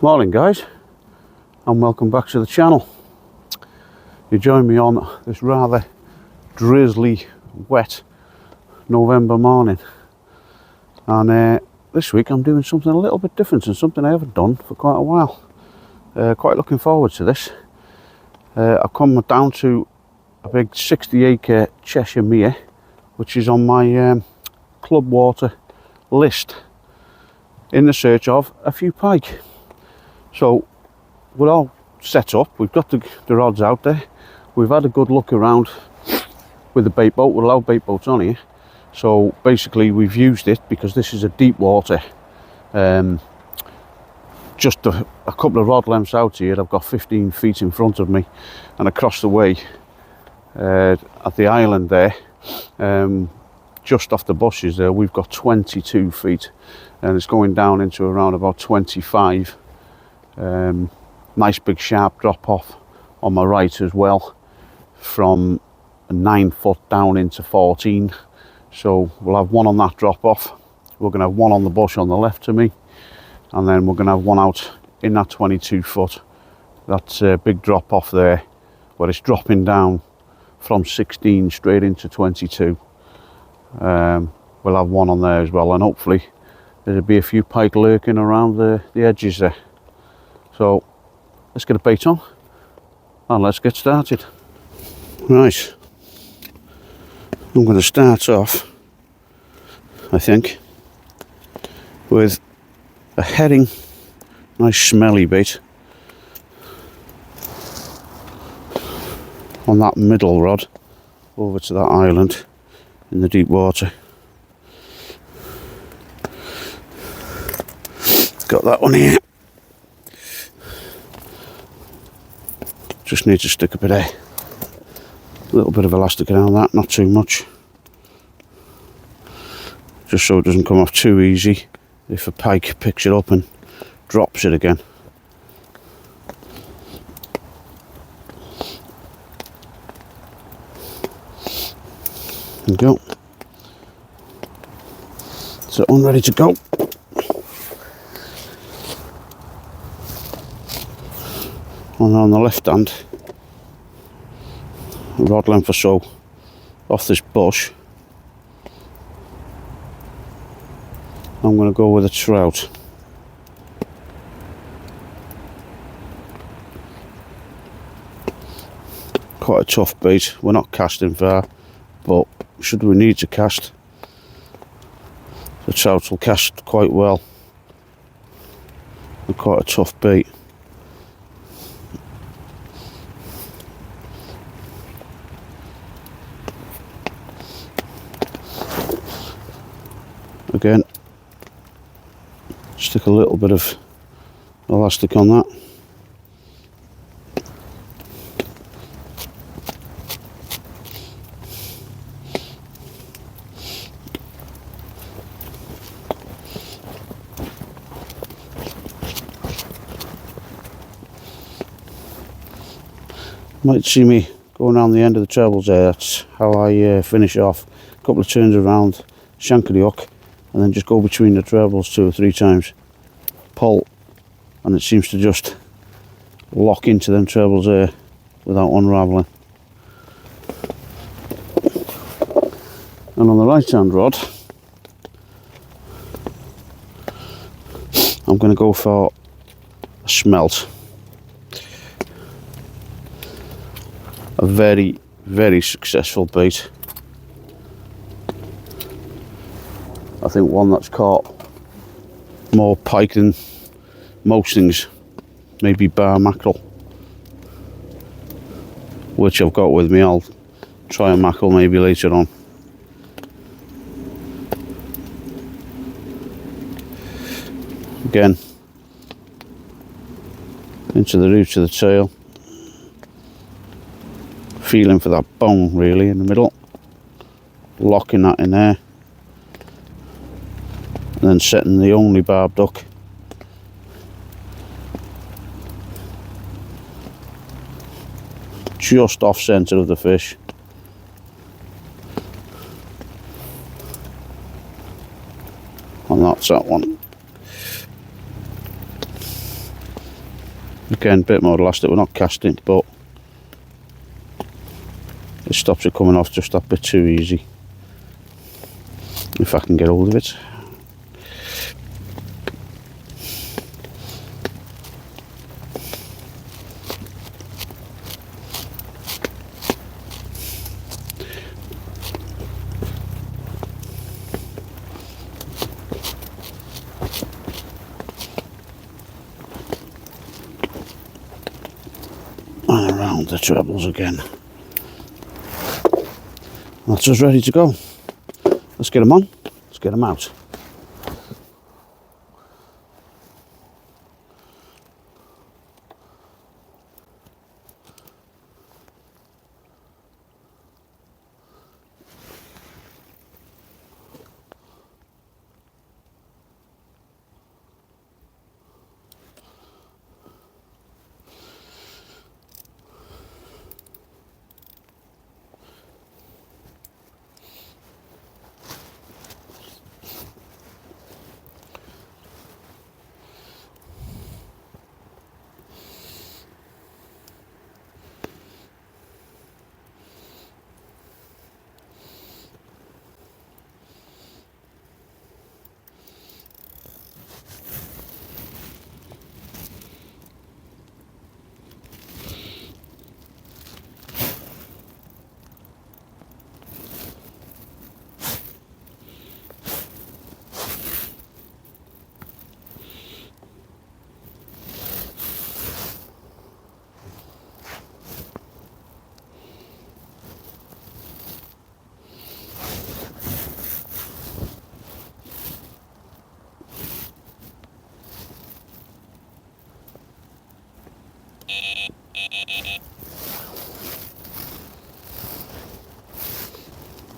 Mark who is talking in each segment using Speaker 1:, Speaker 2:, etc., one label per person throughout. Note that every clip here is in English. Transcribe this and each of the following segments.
Speaker 1: Morning guys, and welcome back to the channel. You join me on this rather drizzly, wet November morning, and this week I'm doing something a little bit different and something I haven't done for quite a while. Quite looking forward to this. I've come down to a big 60-acre Cheshire mere, which is on my club water list, in the search of a few pike. So we're all set up, we've got the rods out there, we've had a good look around with the bait boat. We're allowed bait boats on here, so basically we've used it because this is a deep water. Just a couple of rod lengths out here, I've got 15 feet in front of me, and across the way at the island there, just off the bushes there, we've got 22 feet, and it's going down into around about 25. Nice big sharp drop off on my right as well, from 9 foot down into 14. So we'll have one on that drop off, we're going to have one on the bush on the left to me, and then we're going to have one out in that 22 foot. That's a big drop off there where it's dropping down from 16 straight into 22. We'll have one on there as well, and hopefully there'll be a few pike lurking around the edges there. So let's get a bait on and let's get started. Right, I'm going to start off, I think, with a herring, nice smelly bait on that middle rod over to that island in the deep water. Got that one here. Just need to stick a little bit of elastic around that, not too much, just so it doesn't come off too easy if a pike picks it up and drops it again. There we go. So I'm ready to go. And on the left hand, a rod length or so off this bush, I'm going to go with a trout. Quite a tough bait. We're not casting far, but should we need to cast, the trout will cast quite well. They're quite a tough bait. Again, stick a little bit of elastic on that. Might see me going around the end of the trebles there. That's how I finish off. A couple of turns around, shank of the hook, and then just go between the trebles 2 or 3 times, pull, and it seems to just lock into them trebles there without unravelling. And on the right hand rod, I'm going to go for a smelt. A very, very successful bait. I think one that's caught more pike than most things, maybe bar mackerel, which I've got with me. I'll try a mackerel maybe later on. Again, into the roots of the tail, feeling for that bone really in the middle, locking that in there, and then setting the only barbed hook just off centre of the fish. And that's that one. Again, a bit more elastic, we're not casting, but it stops it coming off just that bit too easy. If I can get hold of it. And around the trebles again. That's us ready to go. Let's get them on, let's get them out.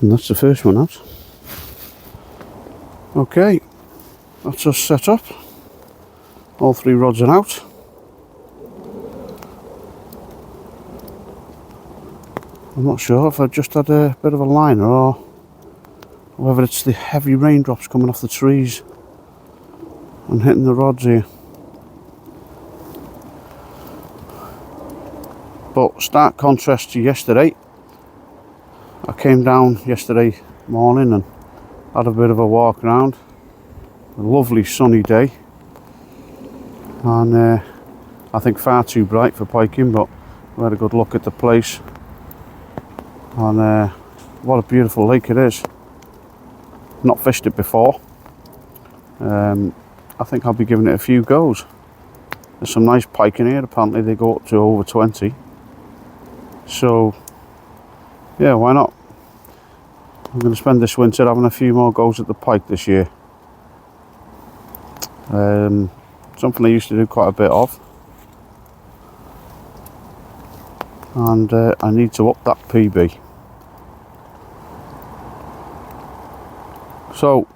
Speaker 1: And that's the first one out. Okay, that's us set up. All three rods are out. I'm not sure if I just had a bit of a liner or whether it's the heavy raindrops coming off the trees and hitting the rods here. But stark contrast to yesterday. I came down yesterday morning and had a bit of a walk around. A lovely sunny day, and I think far too bright for piking, but we had a good look at the place, and what a beautiful lake it is. Not fished it before. I think I'll be giving it a few goes. There's some nice pike in here, apparently they go up to over 20. So yeah, why not? I'm going to spend this winter having a few more goes at the pike this year. Something I used to do quite a bit of, and I need to up that PB. So,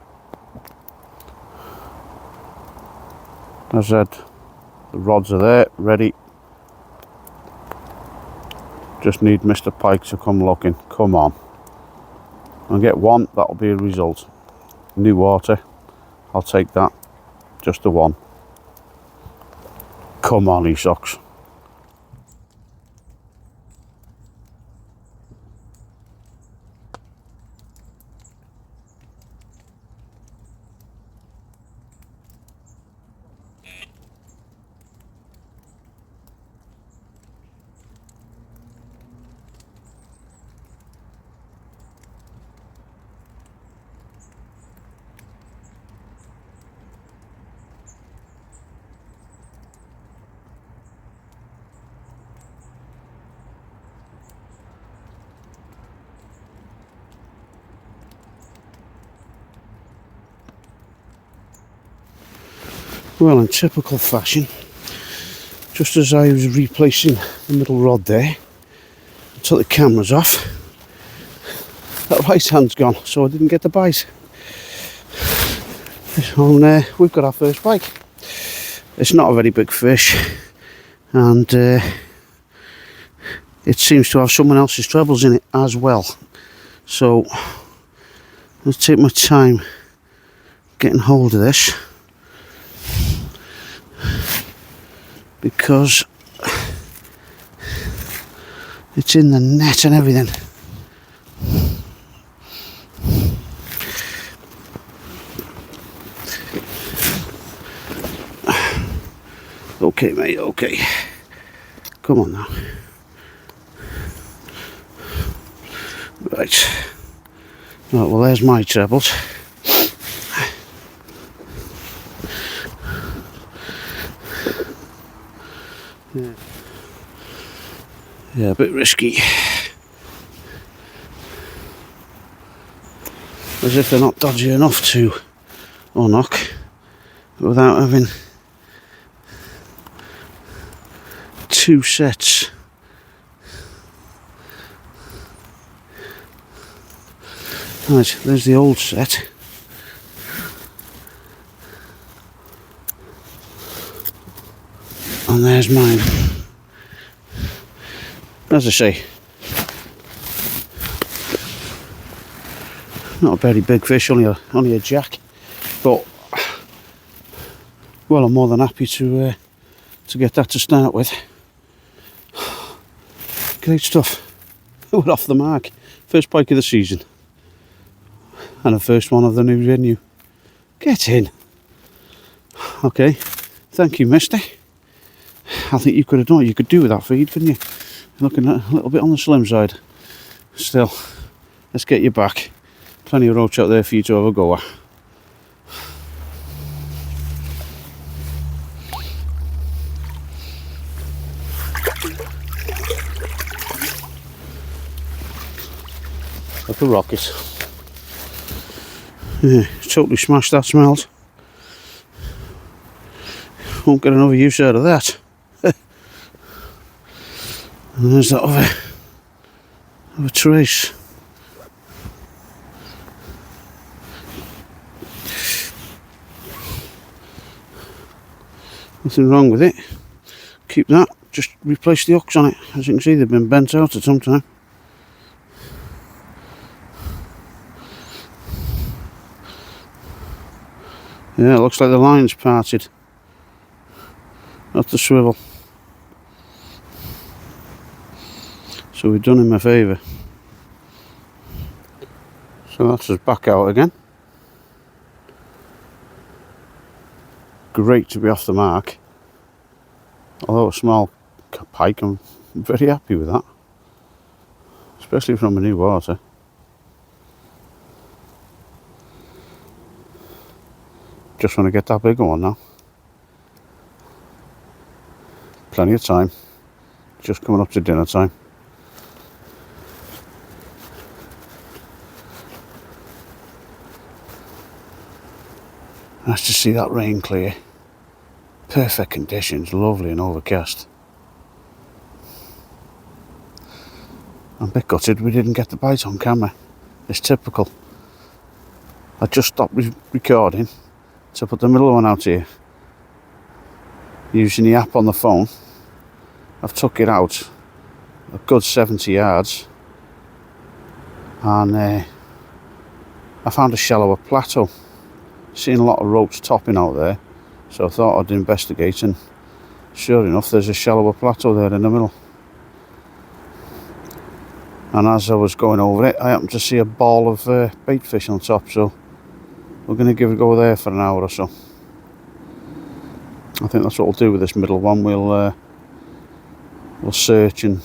Speaker 1: as I said, the rods are there, ready. Just need Mr. Pike to come looking. Come on. I'll get one, that'll be a result. New water, I'll take that. Just the one. Come on, he sucks. Well, in typical fashion, just as I was replacing the middle rod there, I took the cameras off. That right hand's gone, so I didn't get the bite. And we've got our first pike. It's not a very big fish, and it seems to have someone else's trebles in it as well. So let's take my time getting hold of this, because It's in the net and everything. Okay, mate, okay. Come on now. Right. Right, well, there's my trebles. Yeah, a bit risky. As if they're not dodgy enough to unhook without having two sets. Right, there's the old set. And there's mine. As I say, not a very big fish, only a jack, but well, I'm more than happy to get that to start with. Great stuff. We're off the mark. First pike of the season, and the first one of the new venue. Get in. Okay, thank you, mister. I think you could have done what you could do with that feed, couldn't you? Looking at a little bit on the slim side. Still, let's get you back. Plenty of roach out there for you to have a go at. Like a rocket. Yeah, totally smashed that smells. Won't get another use out of that. And there's that other trace. Nothing wrong with it. Keep that. Just replace the hooks on it. As you can see, they've been bent out at some time. Yeah, it looks like the line's parted. Not the swivel. So we've done him a favour. So that's us back out again. Great to be off the mark. Although a small pike, I'm very happy with that. Especially from a new water. Just want to get that bigger one now. Plenty of time. Just coming up to dinner time. Nice to see that rain clear. Perfect conditions, lovely and overcast. I'm a bit gutted we didn't get the bite on camera. It's typical. I just stopped recording to put the middle one out here. Using the app on the phone. I've took it out a good 70 yards. And I found a shallower plateau. Seen a lot of roach topping out there, so I thought I'd investigate, and sure enough there's a shallower plateau there in the middle. And as I was going over it, I happened to see a ball of bait fish on top, so we're going to give it a go there for an hour or so. I think that's what we'll do with this middle one. We'll search and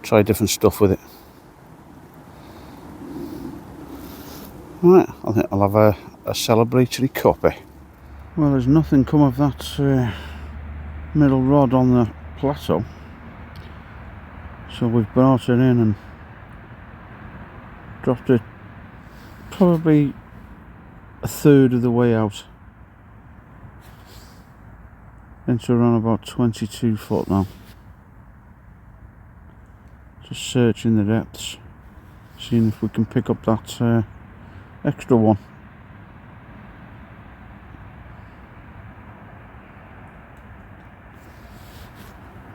Speaker 1: try different stuff with it. Right, I think I'll have a celebratory cuppa. Well, there's nothing come of that middle rod on the plateau, so we've brought it in and dropped it probably a third of the way out into around about 22 foot now. Just searching the depths, seeing if we can pick up that extra one.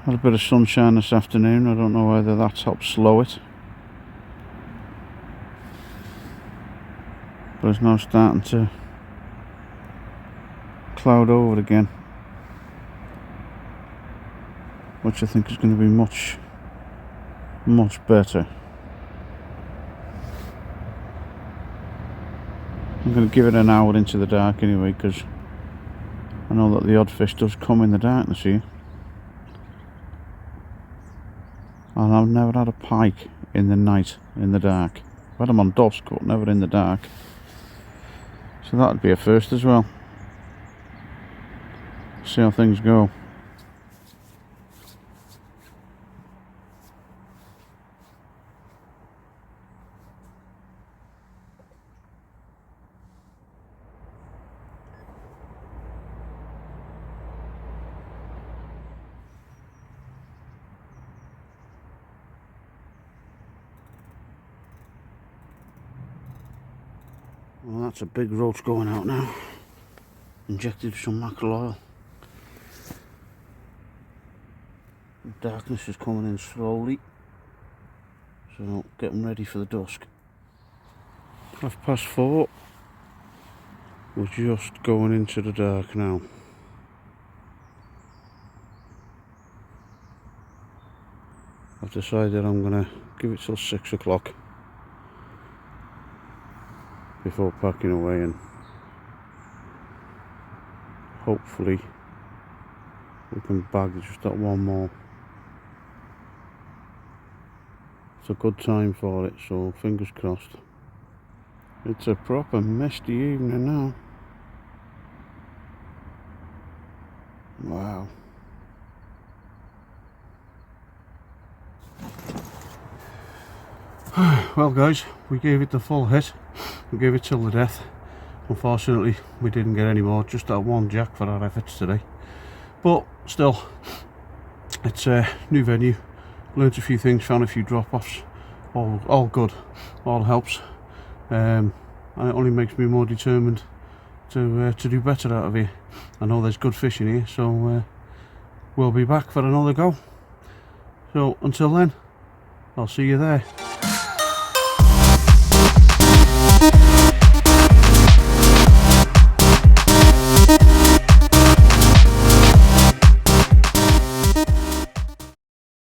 Speaker 1: Had a bit of sunshine this afternoon. I don't know whether that's helped slow it, but it's now starting to cloud over again, which I think is going to be much much better. I'm going to give it an hour into the dark anyway, because I know that the odd fish does come in the darkness here. And I've never had a pike in the night, in the dark. I've had them on dusk, but never in the dark. So that would be a first as well. See how things go. Well, that's a big roach going out now. Injected some mackerel oil. The darkness is coming in slowly, so getting ready for the dusk. 4:30. We're just going into the dark now. I've decided I'm going to give it till 6 o'clock before packing away, and hopefully we can bag just that one more. It's a good time for it, so fingers crossed. It's a proper misty evening now. Wow. Well guys, we gave it the full hit. We gave it till the death. Unfortunately we didn't get any more, just that one jack for our efforts today. But still, it's a new venue. Learned a few things, found a few drop-offs. All good, all helps. And it only makes me more determined to do better out of here. I know there's good fish in here, so we'll be back for another go. So until then, I'll see you there.